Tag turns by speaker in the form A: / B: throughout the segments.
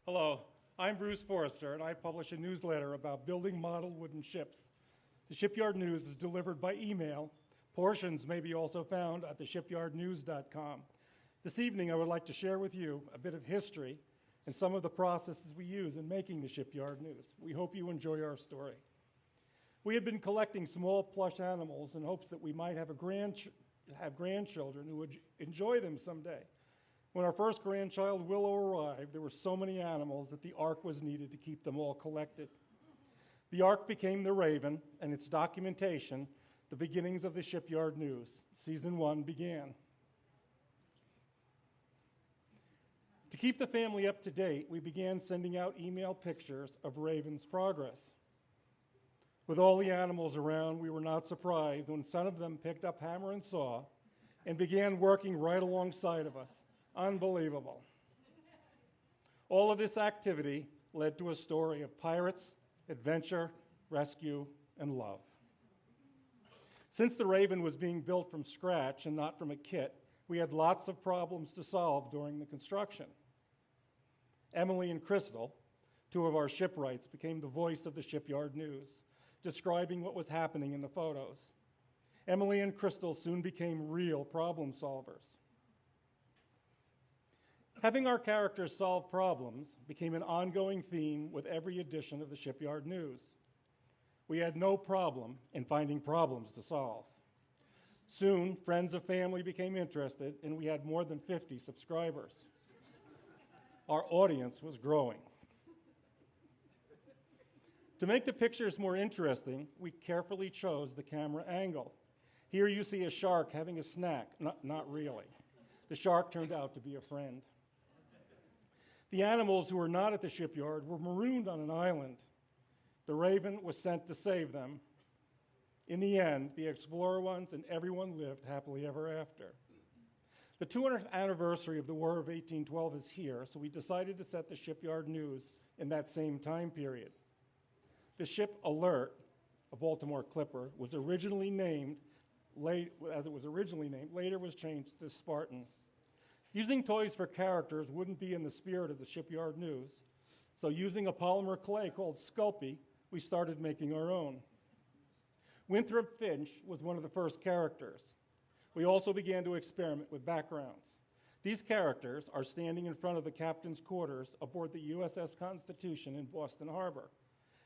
A: Hello, I'm Bruce Forster, and I publish a newsletter about building model wooden ships. The Shipyard News is delivered by email. Portions may be also found at theshipyardnews.com. This evening, I would like to share with you a bit of history and some of the processes we use in making the Shipyard News. We hope you enjoy our story. We had been collecting small plush animals in hopes that we might have grandchildren who would enjoy them someday. When our first grandchild, Willow, arrived, there were so many animals that the Ark was needed to keep them all collected. The Ark became the Raven, and its documentation, the beginnings of the Shipyard News. Season 1 began. To keep the family up to date, we began sending out email pictures of Raven's progress. With all the animals around, we were not surprised when some of them picked up hammer and saw and began working right alongside of us. Unbelievable. All of this activity led to a story of pirates, adventure, rescue, and love. Since the Raven was being built from scratch and not from a kit, we had lots of problems to solve during the construction. Emily and Crystal, two of our shipwrights, became the voice of the Shipyard News, describing what was happening in the photos. Emily and Crystal soon became real problem solvers. Having our characters solve problems became an ongoing theme with every edition of the Shipyard News. We had no problem in finding problems to solve. Soon, friends and family became interested, and we had more than 50 subscribers. Our audience was growing. To make the pictures more interesting, we carefully chose the camera angle. Here you see a shark having a snack. Not really. The shark turned out to be a friend. The animals who were not at the shipyard were marooned on an island. The Raven was sent to save them. In the end, the explorer ones and everyone lived happily ever after. The 200th anniversary of the War of 1812 is here, so we decided to set the Shipyard News in that same time period. The ship Alert, a Baltimore clipper, was originally named, later was changed to Spartan. Using toys for characters wouldn't be in the spirit of the Shipyard News, so using a polymer clay called Sculpey, we started making our own. Winthrop Finch was one of the first characters. We also began to experiment with backgrounds. These characters are standing in front of the captain's quarters aboard the USS Constitution in Boston Harbor.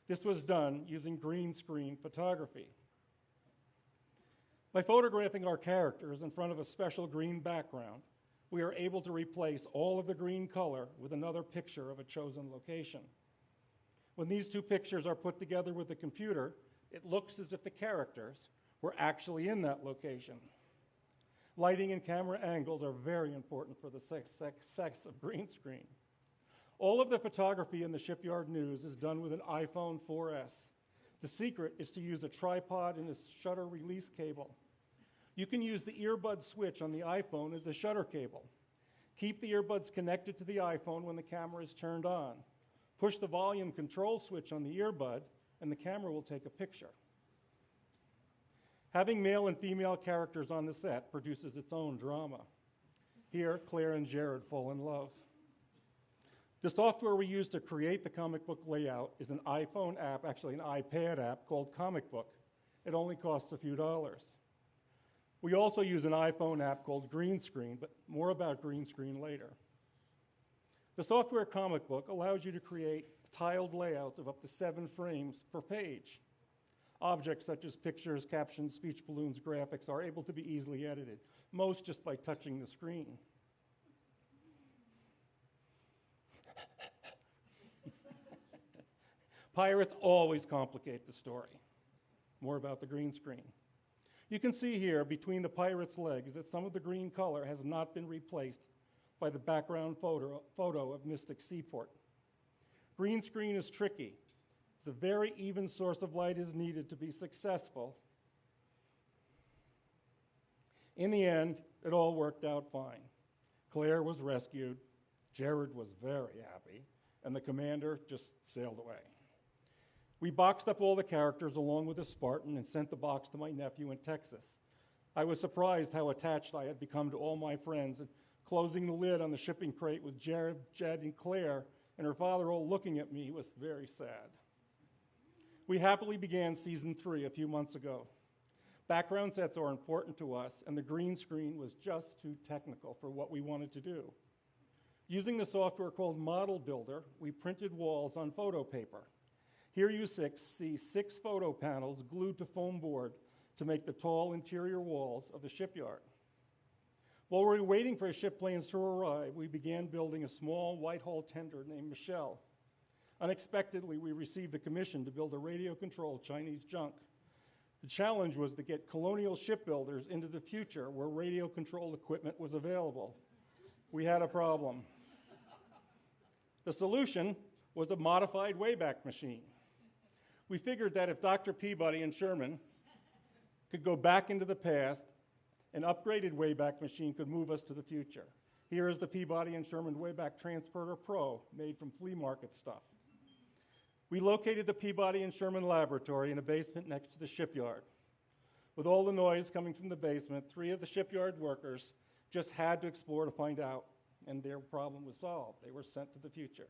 A: This was done using green screen photography. By photographing our characters in front of a special green background, we are able to replace all of the green color with another picture of a chosen location. When these two pictures are put together with the computer, it looks as if the characters were actually in that location. Lighting and camera angles are very important for the success of green screen. All of the photography in the Shipyard News is done with an iPhone 4S. The secret is to use a tripod and a shutter release cable. You can use the earbud switch on the iPhone as a shutter cable. Keep the earbuds connected to the iPhone when the camera is turned on. Push the volume control switch on the earbud, and the camera will take a picture. Having male and female characters on the set produces its own drama. Here, Claire and Jared fall in love. The software we use to create the comic book layout is an iPhone app, actually an iPad app called Comic Book. It only costs a few dollars. We also use an iPhone app called Green Screen, but more about Green Screen later. The software Comic Book allows you to create tiled layouts of up to 7 frames per page. Objects such as pictures, captions, speech balloons, graphics are able to be easily edited, most just by touching the screen. Pirates always complicate the story. More about the green screen. You can see here between the pirate's legs that some of the green color has not been replaced by the background photo of Mystic Seaport. Green screen is tricky. It's a very even source of light is needed to be successful. In the end, it all worked out fine. Claire was rescued, Jared was very happy, and the commander just sailed away. We boxed up all the characters along with a Spartan and sent the box to my nephew in Texas. I was surprised how attached I had become to all my friends, and closing the lid on the shipping crate with Jared, Jed, and Claire and her father all looking at me was very sad. We happily began season 3 a few months ago. Background sets are important to us, and the green screen was just too technical for what we wanted to do. Using the software called Model Builder, we printed walls on photo paper. Here you see 6 photo panels glued to foam board to make the tall interior walls of the shipyard. While we were waiting for ship planes to arrive, we began building a small Whitehall tender named Michelle. Unexpectedly, we received a commission to build a radio-controlled Chinese junk. The challenge was to get colonial shipbuilders into the future where radio-controlled equipment was available. We had a problem. The solution was a modified Wayback Machine. We figured that if Dr. Peabody and Sherman could go back into the past, an upgraded Wayback Machine could move us to the future. Here is the Peabody and Sherman Wayback Transporter Pro, made from flea market stuff. We located the Peabody and Sherman laboratory in a basement next to the shipyard. With all the noise coming from the basement, 3 of the shipyard workers just had to explore to find out, and their problem was solved. They were sent to the future.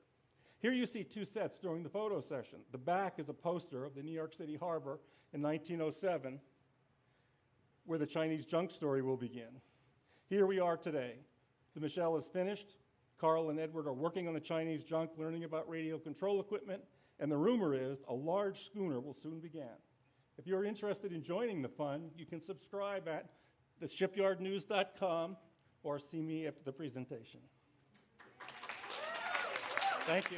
A: Here you see 2 sets during the photo session. The back is a poster of the New York City harbor in 1907, where the Chinese junk story will begin. Here we are today. The Michelle is finished. Carl and Edward are working on the Chinese junk, learning about radio control equipment, and the rumor is a large schooner will soon begin. If you're interested in joining the fun, you can subscribe at theshipyardnews.com or see me after the presentation. Thank you.